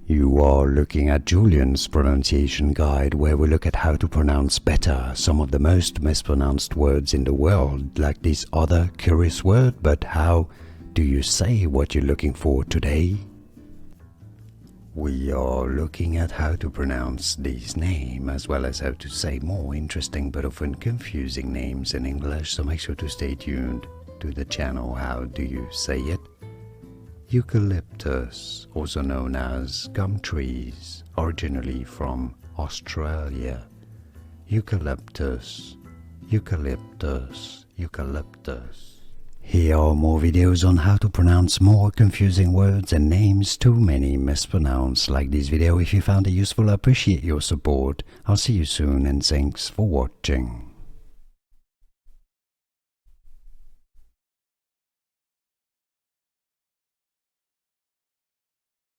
You are looking at Julian's pronunciation guide, where we look at how to pronounce better some of the most mispronounced words in the world, like this other curious word. But how do you say what you're looking for today? We are looking at how to pronounce this name, as well as how to say more interesting but often confusing names in English, so make sure to stay tuned to the channel. How do you say it? Eucalyptus, also known as gum trees, originally from Australia. Eucalyptus, eucalyptus, eucalyptus. Here are more videos on how to pronounce more confusing words and names too many mispronounced. Like this video if you found it useful. I appreciate your support. I'll see you soon and thanks for watching.